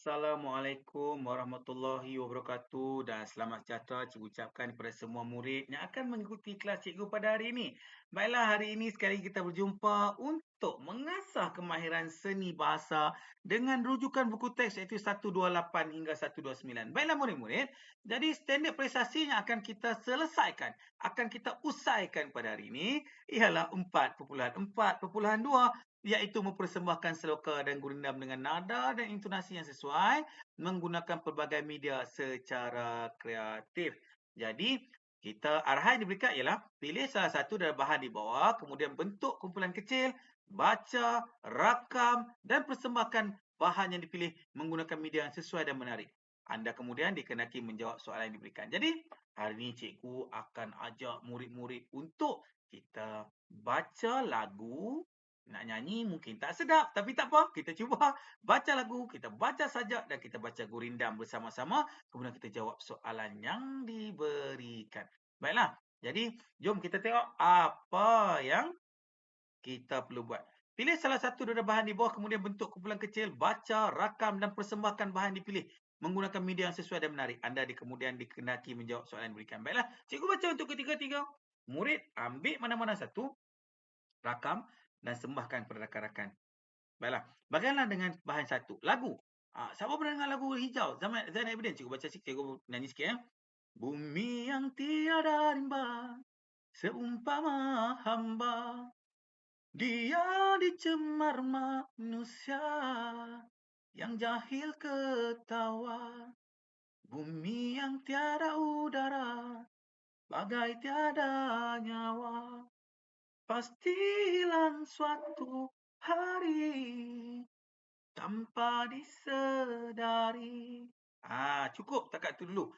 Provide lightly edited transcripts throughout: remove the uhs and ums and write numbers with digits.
Assalamualaikum warahmatullahi wabarakatuh dan selamat sejahtera cikgu ucapkan kepada semua murid yang akan mengikuti kelas cikgu pada hari ini. Baiklah, hari ini sekali kita berjumpa untuk mengasah kemahiran seni bahasa dengan rujukan buku teks iaitu 128 hingga 129. Baiklah murid-murid, jadi standard prestasi yang akan kita selesaikan, akan kita usaikan pada hari ini ialah 4.4.2 iaitu mempersembahkan seloka dan gurindam dengan nada dan intonasi yang sesuai menggunakan pelbagai media secara kreatif. Jadi, arahan yang diberikan ialah pilih salah satu dari bahan di bawah, kemudian bentuk kumpulan kecil, baca, rakam dan persembahkan bahan yang dipilih menggunakan media yang sesuai dan menarik. Anda kemudian dikenaki menjawab soalan yang diberikan. Jadi, hari ini cikgu akan ajak murid-murid untuk kita baca lagu. Nak nyanyi mungkin tak sedap, tapi tak apa, kita cuba baca lagu, kita baca sajak dan kita baca gurindam bersama-sama, kemudian kita jawab soalan yang diberikan. Baiklah, jadi jom kita tengok apa yang kita perlu buat. Pilih salah satu daripada bahan di bawah, kemudian bentuk kumpulan kecil, baca, rakam dan persembahkan bahan dipilih menggunakan media yang sesuai dan menarik. Anda kemudian dikenaki menjawab soalan yang diberikan. Baiklah, cikgu baca untuk ketiga-tiga. Murid ambil mana-mana satu, rakam dan sembahkan kepada rakan-rakan. Baiklah, bagaimana dengan bahan satu? Lagu. Siapa pernah dengar lagu Hijau? Zainal Abidin. Cikgu baca sikit, cikgu nyanyi sikit ya. Bumi yang tiada rimba, seumpama hamba, dia dicemar manusia, yang jahil ketawa. Bumi yang tiada udara, bagai tiada nyawa. Pasti hilang suatu hari tanpa disedari. Cukup takat tu dulu.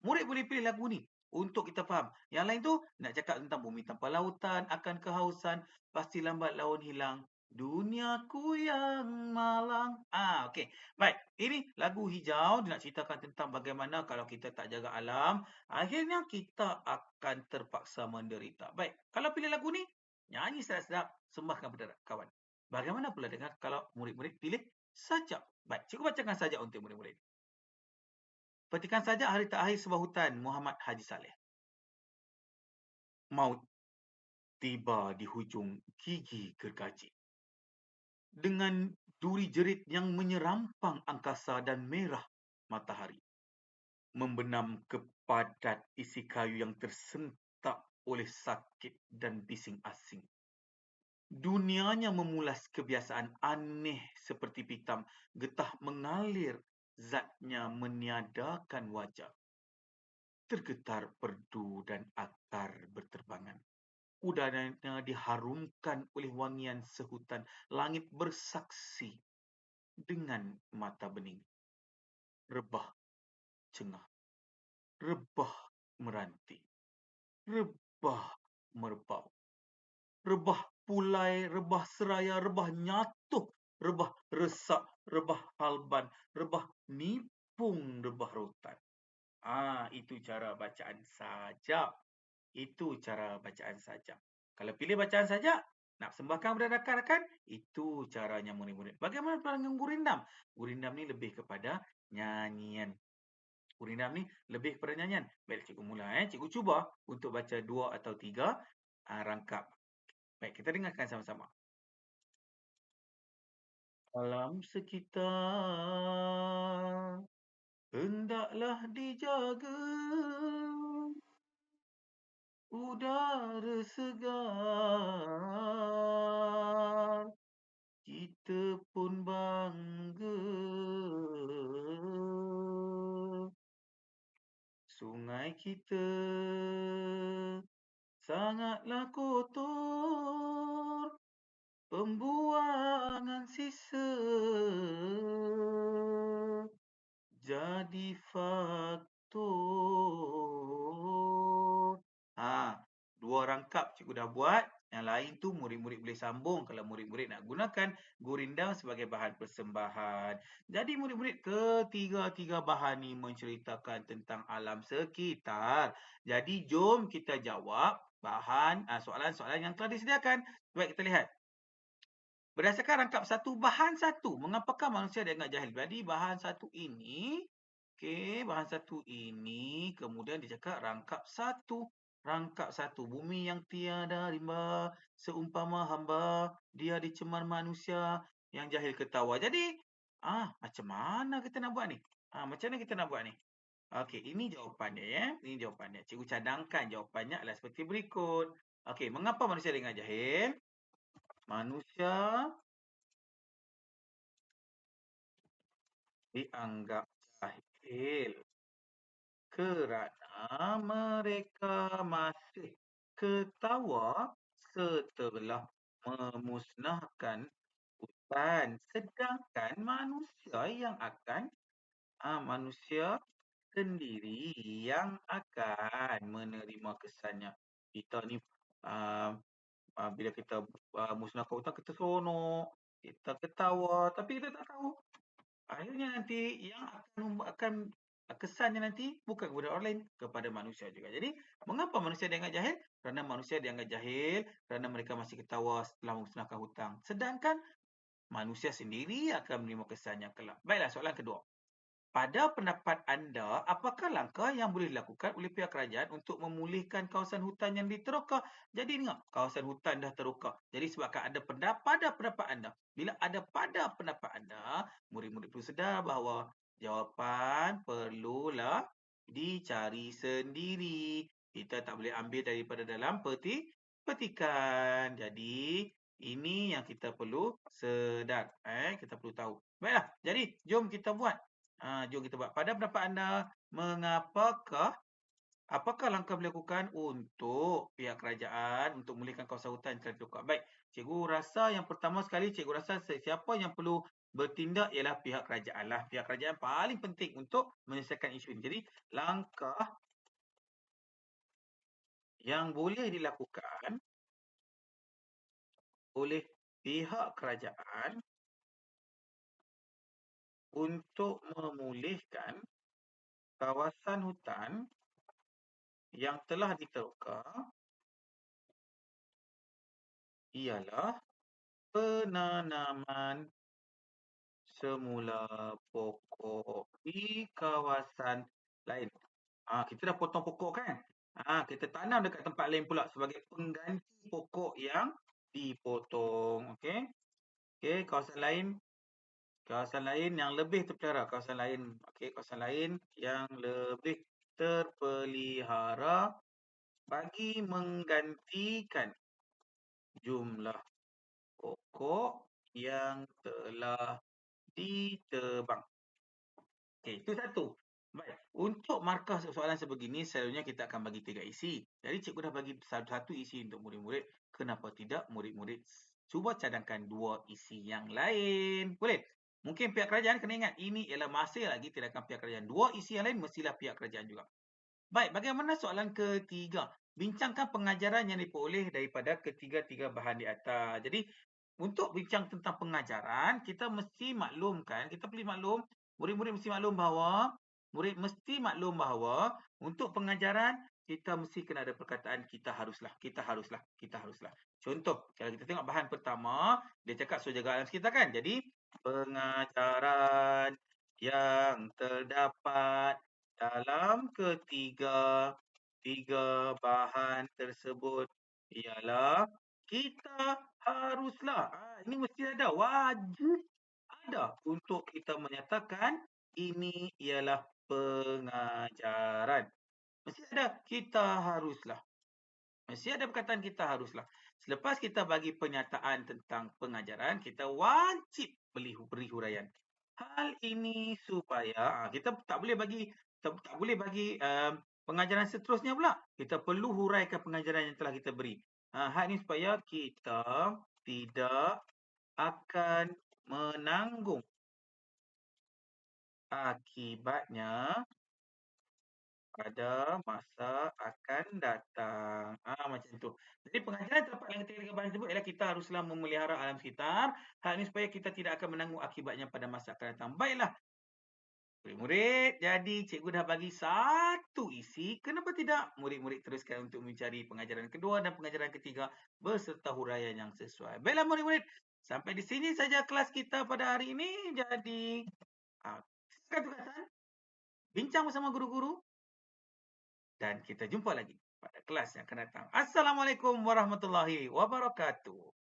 Murid boleh pilih lagu ni untuk kita faham. Yang lain tu nak cakap tentang bumi tanpa lautan, akan kehausan, pasti lambat laun hilang. Duniaku yang malang. Okey. Baik, ini lagu Hijau dia nak ceritakan tentang bagaimana kalau kita tak jaga alam, akhirnya kita akan terpaksa menderita. Baik, kalau pilih lagu ni, nyanyi sedap-sedap, sembahkan kepada kawan. Bagaimana pula dengan kalau murid-murid pilih sajak? Baik, cikgu bacakan sajak untuk murid-murid. Petikan sajak hari terakhir sebuah hutan, Muhammad Haji Saleh. Maut tiba di hujung gigi gergaji. Dengan duri jerit yang menyerampang angkasa dan merah matahari. Membenam kepadat isi kayu yang tersentak oleh sakit dan bising asing. Dunianya memulas kebiasaan aneh seperti pitam, getah mengalir, zatnya meniadakan wajah. Tergetar perdu dan akar berterbangan. Udaranya diharumkan oleh wangian sehutan, langit bersaksi dengan mata bening. Rebah cengah, rebah meranti, rebah merbau. Rebah pulai, rebah seraya, rebah nyatuh, rebah resak, rebah halban, rebah nipung, rebah rotan. Itu cara bacaan sajak. Itu cara bacaan sajak. Kalau pilih bacaan sajak, nak sembahkan kepada rakan-rakan, itu caranya murid-murid. Bagaimana pula dengan gurindam? Gurindam ni lebih kepada nyanyian. Gurindam ni lebih kepada nyanyian. Baik, cikgu mula. Cikgu cuba untuk baca 2 atau 3 rangkap. Baik, kita dengarkan sama-sama. Alam sekitar hendaklah dijaga, udara segar, kita pun bangga. Sungai kita sangatlah kotor, pembuangan sisa jadi faktor. 2 rangkap cikgu dah buat. Yang lain tu murid-murid boleh sambung kalau murid-murid nak gunakan gurindam sebagai bahan persembahan. Jadi murid-murid, ketiga-tiga bahan ni menceritakan tentang alam sekitar. Jadi jom kita jawab soalan-soalan yang telah disediakan. Baik, kita lihat. Berdasarkan rangkap satu, bahan satu. Mengapakah manusia dianggap jahil? Jadi bahan satu ini, okey, bahan satu ini kemudian dia cakap rangkap satu. Rangkap satu, bumi yang tiada rimba, seumpama hamba, dia dicemar manusia, yang jahil ketawa. Jadi, macam mana kita nak buat ni? Macam mana kita nak buat ni? Okey, ini jawapannya ya. Ini jawapannya. Cikgu cadangkan jawapannya adalah seperti berikut. Okey, mengapa manusia dianggap jahil? Manusia dianggap jahil kerana mereka masih ketawa setelah memusnahkan hutan. Sedangkan manusia yang akan manusia sendiri yang akan menerima kesannya. Kita ni uh, bila kita musnahkan hutan, kita seronok, kita ketawa, tapi kita tak tahu akhirnya nanti yang akan membuatkan kesannya nanti bukan kepada orang lain, kepada manusia juga. Jadi, mengapa manusia dianggap jahil? Kerana manusia dianggap jahil kerana mereka masih ketawa setelah memusnahkan hutang. Sedangkan manusia sendiri akan menerima kesannya kelak. Baiklah, soalan kedua. Pada pendapat anda, apakah langkah yang boleh dilakukan oleh pihak kerajaan untuk memulihkan kawasan hutan yang diterokah? Jadi ingat, kawasan hutan dah terokah. Jadi sebabkan ada pada pendapat anda. Bila ada pada pendapat anda, murid-murid perlu sedar bahawa jawapan perlulah dicari sendiri. Kita tak boleh ambil daripada dalam petikan. Jadi, ini yang kita perlu sedar. Kita perlu tahu. Baiklah, jadi jom kita buat. Jom kita buat. Pada pendapat anda, apakah langkah dilakukan untuk pihak kerajaan untuk memulihkan kawasan hutan yang telah ditutup? Baik, cikgu rasa yang pertama sekali, cikgu rasa siapa yang perlu bertindak ialah pihak kerajaan lah. Pihak kerajaan paling penting untuk menyelesaikan isu ini. Jadi, langkah yang boleh dilakukan oleh pihak kerajaan untuk memulihkan kawasan hutan yang telah diterokah ialah penanaman semula pokok di kawasan lain. Kita dah potong pokok kan? Kita tanam dekat tempat lain pula sebagai pengganti pokok yang dipotong. Okey. Okey, kawasan lain yang lebih terpelihara, kawasan lain. Okey, kawasan lain yang lebih terpelihara bagi menggantikan jumlah pokok yang telah ditebang. Okey, itu satu. Baik, untuk markah soalan sebegini, selalunya kita akan bagi 3 isi. Jadi cikgu dah bagi satu isi untuk murid-murid. Kenapa tidak murid-murid cuba cadangkan 2 isi yang lain? Boleh? Mungkin pihak kerajaan kena ingat, ini ialah masih lagi tindakan pihak kerajaan. 2 isi yang lain mestilah pihak kerajaan juga. Baik, bagaimana soalan ketiga? Bincangkan pengajaran yang diperoleh daripada ketiga-tiga bahan di atas. Jadi, untuk bincang tentang pengajaran, kita mesti maklumkan, kita perlu maklum, murid-murid mesti maklum bahawa, untuk pengajaran, kita mesti kena ada perkataan kita haruslah, kita haruslah, kita haruslah. Contoh, kalau kita tengok bahan pertama, dia cakap suruh jaga alam sekitar kan? Jadi, pengajaran yang terdapat dalam tiga bahan tersebut ialah kita haruslah. Ini mesti ada, wajib ada untuk kita menyatakan ini ialah pengajaran. Mesti ada, kita haruslah. Mesti ada perkataan kita haruslah. Selepas kita bagi pernyataan tentang pengajaran, kita wajib beri huraian. Hal ini supaya kita tak boleh bagi pengajaran seterusnya pula. Kita perlu huraikan pengajaran yang telah kita beri. Hal ini supaya kita tidak akan menanggung akibatnya pada masa akan datang. Macam tu. Jadi pengajaran terdapat dalam ketiga bahan tersebut ialah kita haruslah memelihara alam sekitar. Hal ini supaya kita tidak akan menanggung akibatnya pada masa akan datang. Baiklah. Murid-murid, jadi cikgu dah bagi satu isi. Kenapa tidak murid-murid teruskan untuk mencari pengajaran kedua dan pengajaran ketiga beserta huraian yang sesuai. Baiklah murid-murid, Sampai di sini saja kelas kita pada hari ini. Jadi, silakan tugasan, bincang bersama guru-guru, dan kita jumpa lagi pada kelas yang akan datang. Assalamualaikum warahmatullahi wabarakatuh.